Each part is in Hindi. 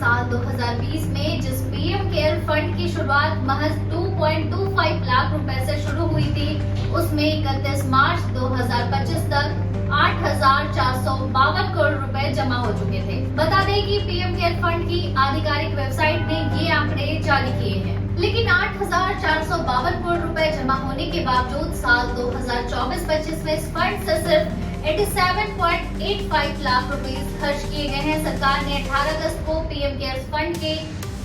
साल 2020 में जिस पीएम केयर फंड की शुरुआत महज 2.25 लाख रुपए से शुरू हुई थी, उसमें 31 मार्च 2025 तक 8,452 करोड़ रुपए जमा हो चुके थे। बता दें कि पीएम केयर फंड की आधिकारिक वेबसाइट ने ये आंकड़े जारी किए हैं। लेकिन 8,452 करोड़ रुपए जमा होने के बावजूद साल 2024-25 में इस फंड से सिर्फ 87.85 लाख रुपए खर्च किए गए हैं। सरकार ने 18 अगस्त को पीएम केयर फंड के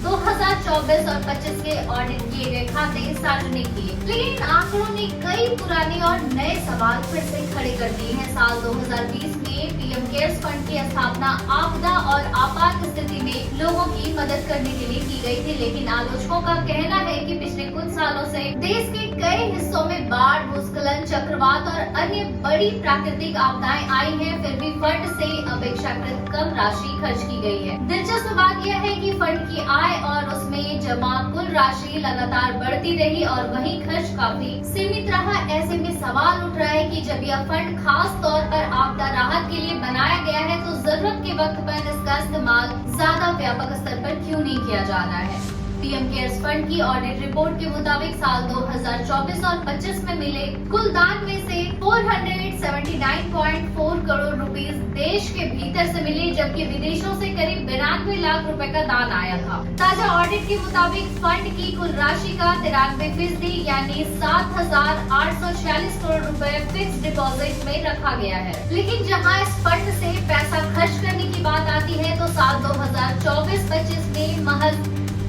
2024 और 25 के ऑडिट किए गए खाते सार्वजनिक किए, लेकिन आंकड़ों ने कई पुराने और नए सवाल फिर से खड़े कर दिए हैं। साल 2020 में पीएम केयर्स फंड की स्थापना आपदा और आपात स्थिति में लोगों की मदद करने के लिए की गई थी, लेकिन आलोचकों का कहना है कि पिछले कुछ सालों से देश के कई हिस्सों में बाढ़, भूस्खलन, चक्रवात और अन्य बड़ी प्राकृतिक आपदाएं आई हैं, फिर भी फंड से अपेक्षाकृत कम राशि खर्च की गई है। दिलचस्प बात यह है कि फंड की आय और उसमें जमा कुल राशि लगातार बढ़ती रही और वहीं खर्च काफी सीमित रहा। ऐसे में सवाल उठ रहा है कि जब यह फंड खास तौर पर आपदा राहत के लिए बनाया गया है, तो जरूरत के वक्त पर इसका इस्तेमाल ज्यादा व्यापक स्तर पर क्यों नहीं किया जा रहा है। पीएम केयर्स फंड की ऑडिट रिपोर्ट के मुताबिक साल 2024 और 25 में मिले कुल दान में से 479.4 करोड़ रुपीस देश के भीतर से मिले, जबकि विदेशों से करीब 92 लाख रुपए का दान आया था। ताजा ऑडिट के मुताबिक फंड की कुल राशि का 93% यानी 7,846 करोड़ रुपए फिक्स डिपॉजिट में रखा गया है। लेकिन जहां इस फंड से पैसा खर्च करने की बात आती है, तो साल 2024-25 में महज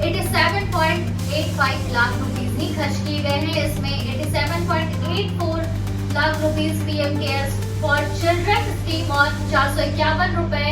87.85 लाख रुपीस ही खर्च किए गए हैं। इसमें 87.84 lakh rupees PM cares for children scheme और 451 रुपए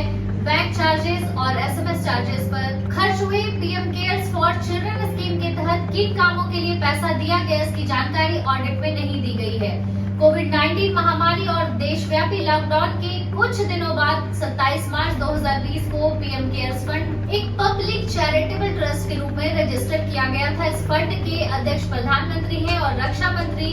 बैंक चार्जेस और एसएमएस चार्जेस पर खर्च हुए। PM cares for children scheme के तहत किन कामों के लिए पैसा दिया गया, इसकी जानकारी ऑडिट में नहीं दी गई है। कोविड-19 महामारी और देशव्यापी लॉकडाउन के कुछ दिनों बाद 27 मार्च 2020 को पीएम केयर्स फंड एक पब्लिक चैरिटेबल ट्रस्ट के रूप में रजिस्टर किया गया था। इस फंड के अध्यक्ष प्रधानमंत्री हैं और रक्षा मंत्री,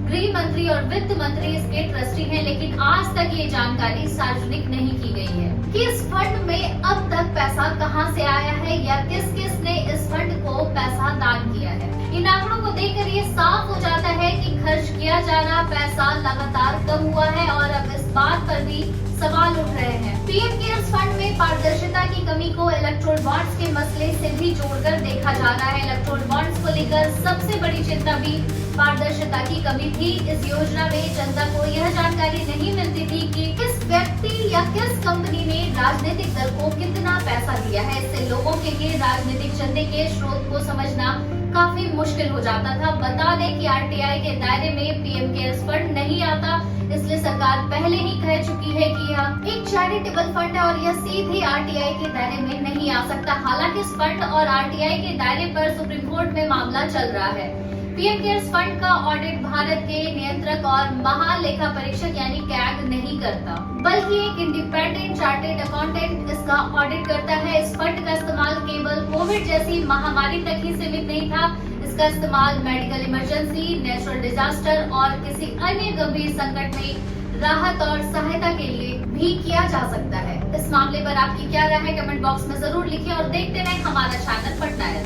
गृह मंत्री और वित्त मंत्री इसके ट्रस्टी हैं, लेकिन आज तक ये जानकारी सार्वजनिक नहीं की गई है कि इस फंड में अब तक पैसा कहां से आया है या किस किस ने इस फंड को पैसा दान किया है। इन आंकड़ों को देखकर ये साफ हो जाता है कि खर्च किया जा रहा पैसा लगातार कम हुआ है और अब इस बात पर भी सवाल उठ रहे हैं। पीएम केयर्स फंड में पारदर्शिता की कमी को इलेक्ट्रोल बॉन्ड्स के मसले से भी जोड़कर देखा जा रहा है। इलेक्ट्रोल बॉन्ड्स को लेकर सबसे बड़ी चिंता भी पारदर्शिता की कमी थी। इस योजना में जनता को यह जानकारी नहीं मिलती थी कि किस व्यक्ति या किस कंपनी ने राजनीतिक दल को कितना पैसा दिया है। इससे लोगों के लिए राजनीतिक चंदे के स्रोत को समझना काफी मुश्किल हो जाता था। बता दें कि आरटीआई के दायरे में पीएम केयर्स फंड नहीं आता, इसलिए सरकार पहले ही कह चुकी है कि यह एक चैरिटेबल फंड है और यह सीधे आरटीआई के दायरे में नहीं आ सकता। हालांकि इस फंड और आरटीआई के दायरे पर सुप्रीम कोर्ट में मामला चल रहा है। पीएम केयर्स फंड का ऑडिट भारत के नियंत्रक और महालेखा परीक्षक यानी कैग नहीं करता, बल्कि एक इंडिपेंडेंट चार्टेड अकाउंटेंट इसका ऑडिट करता है। इस फंड का इस्तेमाल केवल कोविड जैसी महामारी तक ही सीमित नहीं था, इसका इस्तेमाल मेडिकल इमरजेंसी, नेचुरल डिजास्टर और किसी अन्य गंभीर संकट में राहत और सहायता के लिए भी किया जा सकता है। इस मामले पर आपकी क्या राय है, कमेंट बॉक्स में जरूर लिखें और देखते रहें हमारा चैनल पटना है।